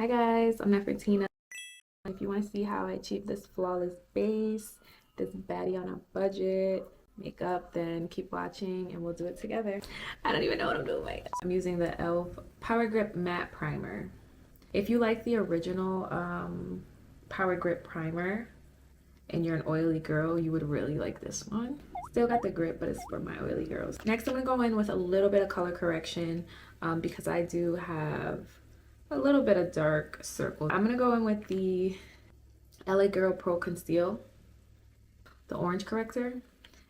Hi guys, I'm Nefertina. If you want to see how I achieve this flawless base, this baddie on a budget makeup, then keep watching and we'll do it together. I don't even know what I'm doing. I'm using the e.l.f. Power Grip Matte Primer. If you like the original Power Grip Primer and you're an oily girl, you would really like this one. Still got the grip, but it's for my oily girls. Next, I'm gonna go in with a little bit of color correction because I do have a little bit of dark circles. I'm gonna go in with the LA Girl Pro Conceal, the orange corrector,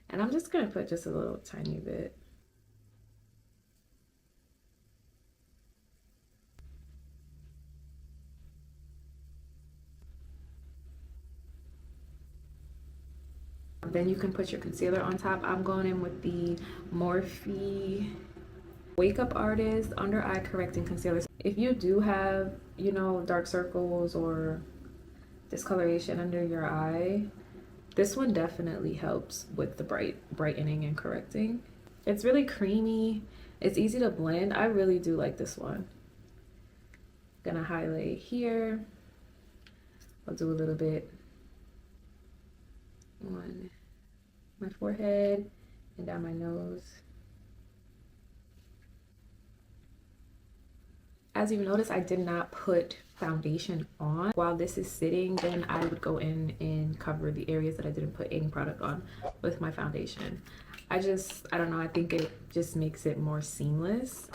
and I'm just gonna put just a little tiny bit. Then you can put your concealer on top. I'm going in with the Morphe Wake Up Artist Under Eye Correcting Concealer. If you do have, you know, dark circles or discoloration under your eye, this one definitely helps with the brightening and correcting. It's really creamy. It's easy to blend. I really do like this one. Gonna highlight here. I'll do a little bit on my forehead and down my nose. As you notice, I did not put foundation on. While this is sitting, then I would go in and cover the areas that I didn't put any product on with my foundation. I don't know, I think it just makes it more seamless.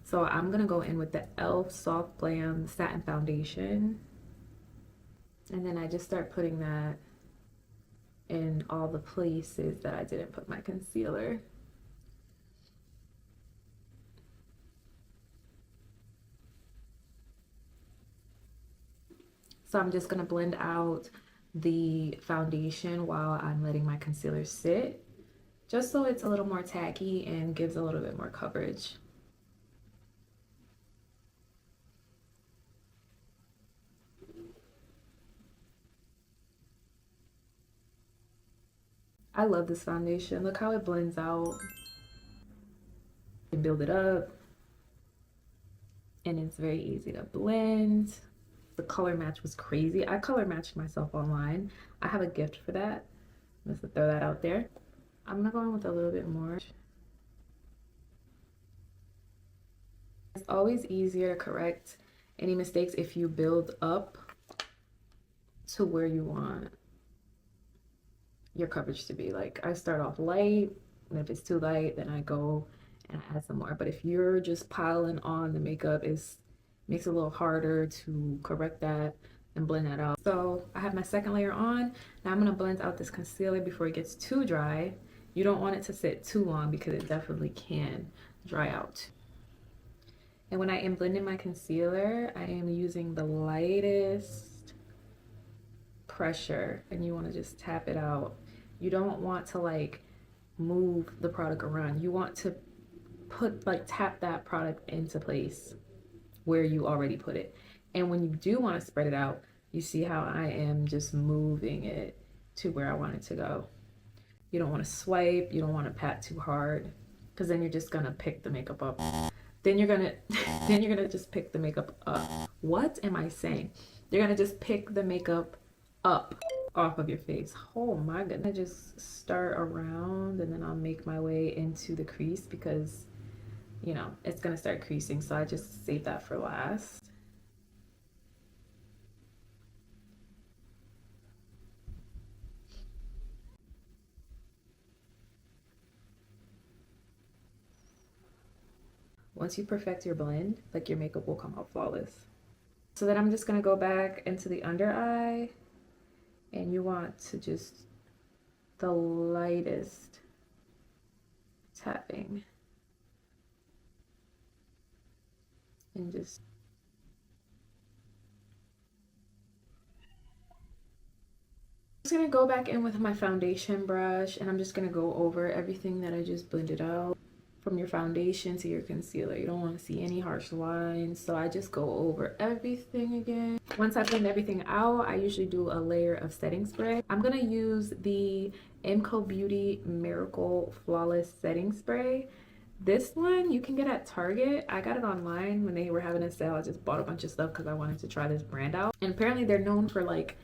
So I'm gonna go in with the e.l.f. Soft Glam Satin Foundation. And then I just start putting that in all the places that I didn't put my concealer. So I'm just gonna blend out the foundation while I'm letting my concealer sit, just so it's a little more tacky and gives a little bit more coverage. I love this foundation. Look how it blends out and build it up. And it's very easy to blend. The color match was crazy. I color matched myself online. I have a gift for that. Just to throw that out there. I'm gonna go in with a little bit more. It's always easier to correct any mistakes if you build up to where you want your coverage to be. Like, I start off light, and if it's too light, then I go and add some more. But if you're just piling on the makeup, makes it a little harder to correct that and blend that out. So I have my second layer on. Now I'm gonna blend out this concealer before it gets too dry. You don't want it to sit too long because it definitely can dry out. And when I am blending my concealer, I am using the lightest pressure, and you want to just tap it out. You don't want to like move the product around. You want to tap that product into place where you already put it. And when you do want to spread it out, you see how I am just moving it to where I want it to go. You don't want to swipe, you don't want to pat too hard, because then you're just gonna pick the makeup up. Then you're gonna just pick the makeup up. What am I saying? You're gonna just pick the makeup up off of your face. Oh my goodness. I just start around and then I'll make my way into the crease because, you know, it's gonna start creasing, so I just save that for last. Once you perfect your blend, like, your makeup will come out flawless. So then I'm just gonna go back into the under eye, and you want to just the lightest tapping. And just I'm just gonna go back in with my foundation brush, and I'm just gonna go over everything that I just blended out. From your foundation to your concealer, you don't want to see any harsh lines, so I just go over everything again. Once I blend everything out, I usually do a layer of setting spray. I'm gonna use the MCO Beauty Miracle Flawless Setting Spray. This one you can get at Target. I got it online when they were having a sale. I just bought a bunch of stuff because I wanted to try this brand out. And apparently they're known for like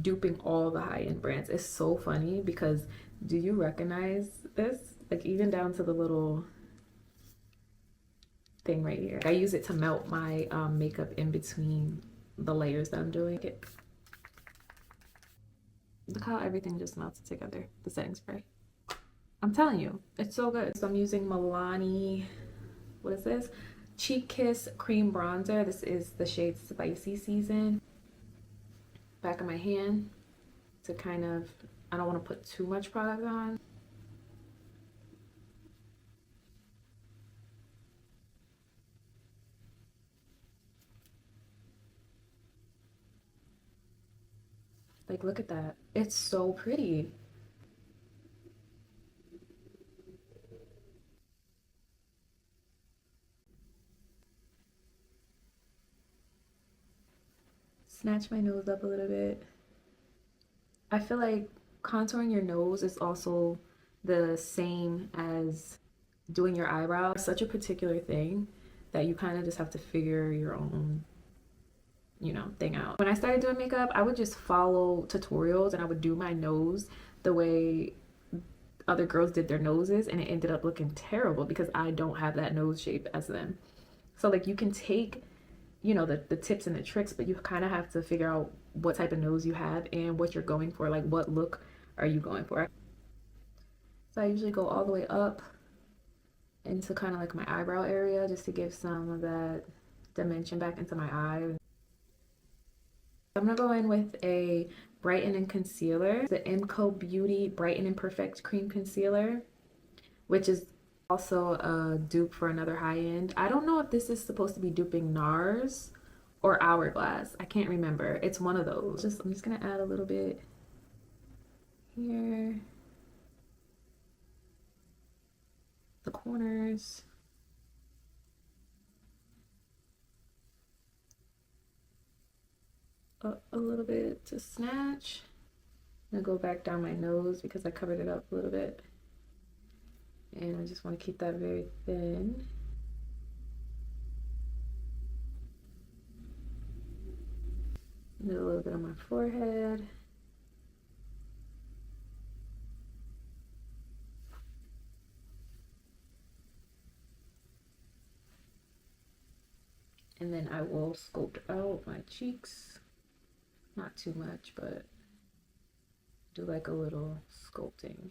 duping all the high-end brands. It's so funny because do you recognize this? Like even down to the little thing right here. I use it to melt my makeup in between the layers that I'm doing. Look how everything just melted together. The setting spray. I'm telling you, it's so good. So I'm using Milani, what is this? Cheek Kiss Cream Bronzer. This is the shade Spicy Season. Back of my hand to kind of, I don't want to put too much product on. Like, look at that. It's so pretty. Snatch my nose up a little bit. I feel like contouring your nose is also the same as doing your eyebrows. It's such a particular thing that you kind of just have to figure your own, you know, thing out. When I started doing makeup, I would just follow tutorials and I would do my nose the way other girls did their noses, and it ended up looking terrible because I don't have that nose shape as them. So like you can take, you know, the tips and the tricks, but you kind of have to figure out what type of nose you have and what you're going for. Like what look are you going for? So I usually go all the way up into kind of like my eyebrow area just to give some of that dimension back into my eye. I'm gonna go in with a brightening concealer, the MCO Beauty Brighten and Perfect Cream Concealer, which is also a dupe for another high-end. I don't know if this is supposed to be duping NARS or Hourglass. I can't remember. It's one of those. I'm just gonna add a little bit here, the corners. Up a little bit to snatch. I'm gonna go back down my nose because I covered it up a little bit. And I just want to keep that very thin. Do a little bit on my forehead. And then I will sculpt out my cheeks. Not too much, but do like a little sculpting.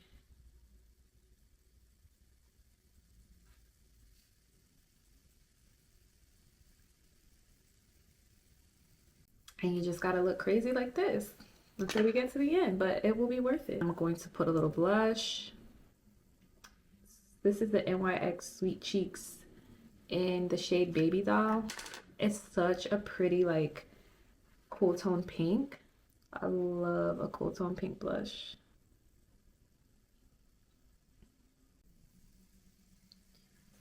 And you just gotta look crazy like this until we get to the end, but it will be worth it. I'm going to put a little blush. This is the NYX Sweet Cheeks in the shade Baby Doll. It's such a pretty, like, cool tone pink. I love a cool tone pink blush.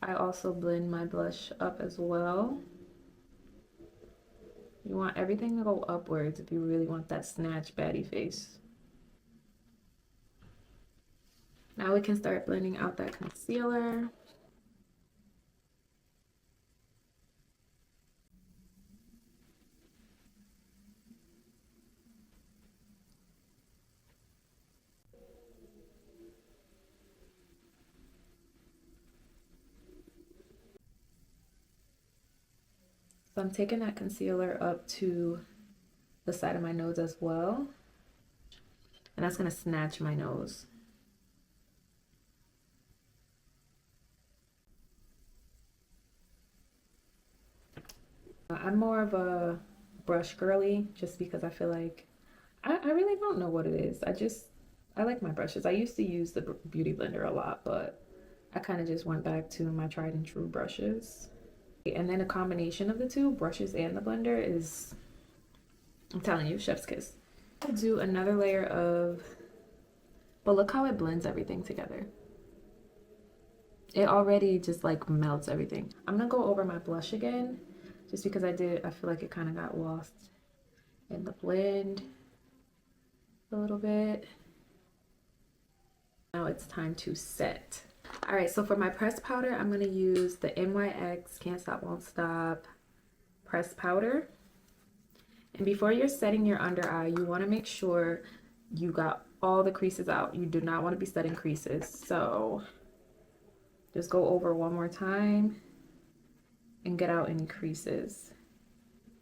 I also blend my blush up as well. You want everything to go upwards if you really want that snatch baddie face. Now we can start blending out that concealer. So I'm taking that concealer up to the side of my nose as well. And that's gonna snatch my nose. I'm more of a brush girly just because I feel like, I really don't know what it is. I like my brushes. I used to use the Beauty Blender a lot, but I kind of just went back to my tried and true brushes. And then a combination of the two, brushes and the blender, is, I'm telling you, chef's kiss. I'll do another layer of, but look how it blends everything together. It already just like melts everything. I'm gonna go over my blush again, just because I feel like it kind of got lost in the blend a little bit. Now it's time to set. All right, so for my pressed powder, I'm gonna use the NYX Can't Stop Won't Stop pressed powder. And before you're setting your under eye, you want to make sure you got all the creases out. You do not want to be setting creases. So just go over one more time and get out any creases.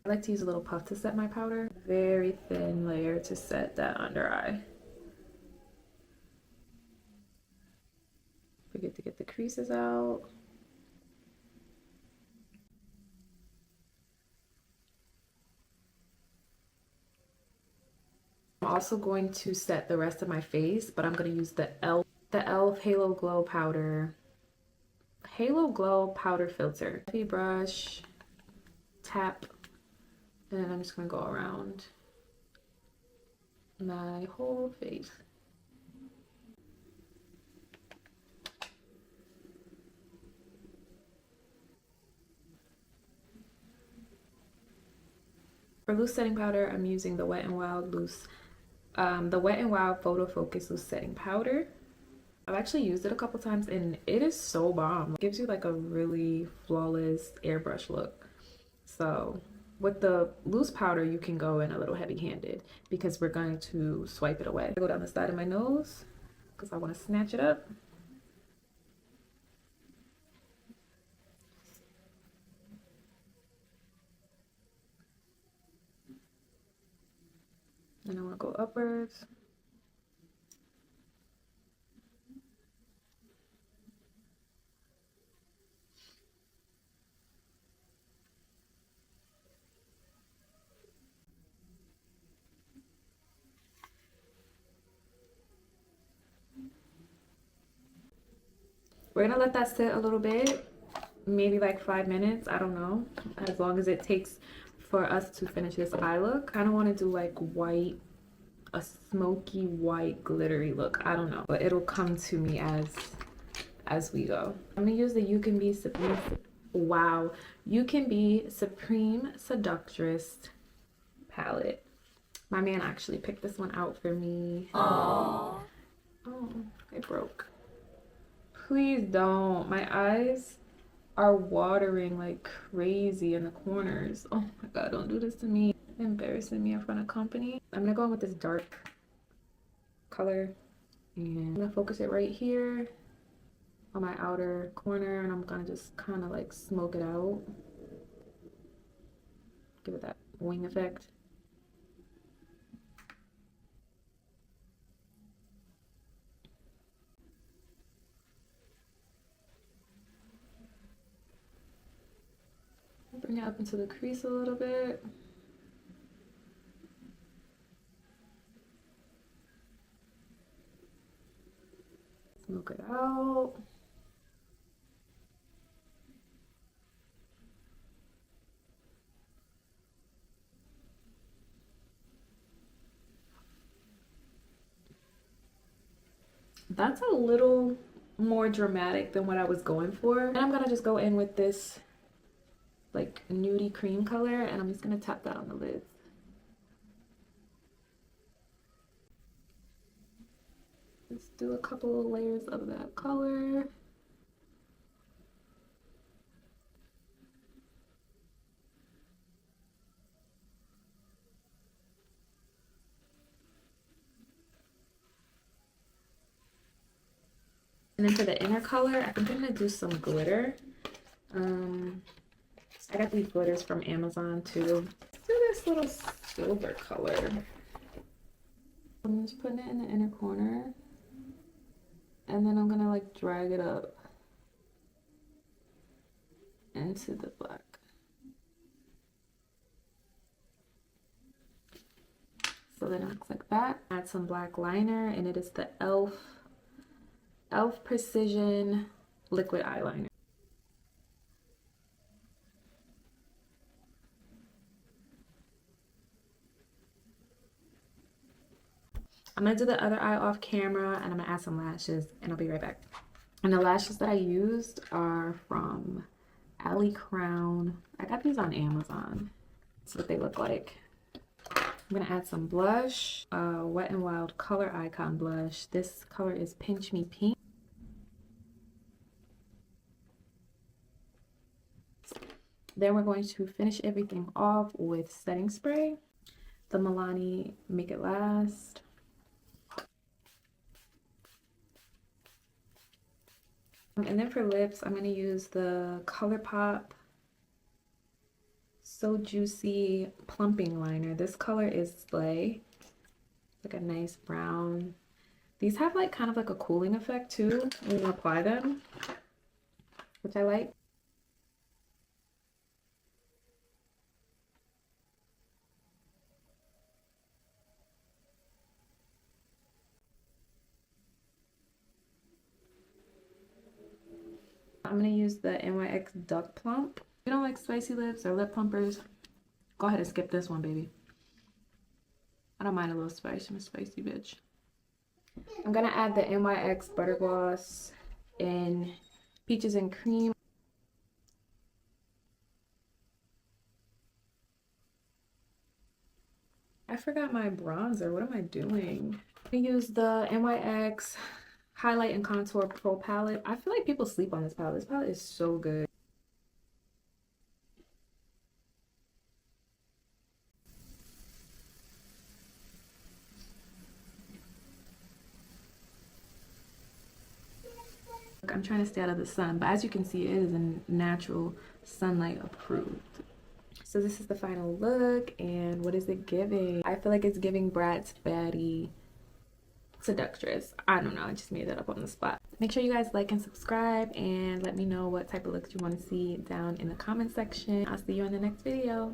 I like to use a little puff to set my powder. Very thin layer to set that under eye. Forget to get the creases out. I'm also going to set the rest of my face, but I'm going to use the E.l.f. Halo Glow Powder. Halo Glow Powder Filter. Heavy brush, tap, and then I'm just going to go around my whole face. For loose setting powder, I'm using the Wet n Wild Photo Focus Loose Setting Powder. I've actually used it a couple times and it is so bomb. It gives you like a really flawless airbrush look. So with the loose powder, you can go in a little heavy-handed because we're going to swipe it away. I go down the side of my nose because I want to snatch it up. And I want to go upwards. We're gonna let that sit a little bit, maybe like 5 minutes, I don't know, as long as it takes for us to finish this eye look. I kind of want to do like white, a smoky white glittery look. I don't know, but it'll come to me as we go. I'm gonna use the You Can Be Supreme, wow, You Can Be Supreme Seductress palette. My man actually picked this one out for me. Aww. Oh, it broke. Please don't. My eyes are watering like crazy in the corners. Oh my god, don't do this to me. Embarrassing me in front of company. I'm gonna go in with this dark color and I'm gonna focus it right here on my outer corner, and I'm gonna just kind of like smoke it out. Give it that wing effect. Bring it up into the crease a little bit. Smoke it out. That's a little more dramatic than what I was going for. And I'm gonna just go in with this like nudie cream color, and I'm just gonna tap that on the lids. Let's do a couple of layers of that color. And then for the inner color, I think I'm gonna do some glitter. I got these glitters from Amazon too. Let's do this little silver color. I'm just putting it in the inner corner, and then I'm gonna like drag it up into the black. So then it looks like that. Add some black liner, and it is the E.l.f. Precision Liquid Eyeliner. I'm gonna do the other eye off camera, and I'm gonna add some lashes, and I'll be right back. And the lashes that I used are from Alley Crown. I got these on Amazon. That's what they look like. I'm gonna add some blush, Wet n Wild Color Icon blush. This color is Pinch Me Pink. Then we're going to finish everything off with setting spray, the Milani Make It Last. And then for lips, I'm going to use the ColourPop So Juicy Plumping Liner. This color is Slay. Like a nice brown. These have like kind of like a cooling effect too when you apply them, which I like. I'm going to use the NYX Duck Plump. If you don't like spicy lips or lip plumpers, go ahead and skip this one, baby. I don't mind a little spice. I'm a spicy bitch. I'm going to add the NYX Butter Gloss in Peaches and Cream. I forgot my bronzer. What am I doing? I use the NYX Highlight and Contour Pro Palette. I feel like people sleep on this palette. This palette is so good. I'm trying to stay out of the sun, but as you can see, it is a natural sunlight approved. So this is the final look, and what is it giving? I feel like it's giving Brat's Baddie Seductress. I don't know, I just made that up on the spot. Make sure you guys like and subscribe, and let me know what type of looks you want to see down in the comment section. I'll see you in the next video.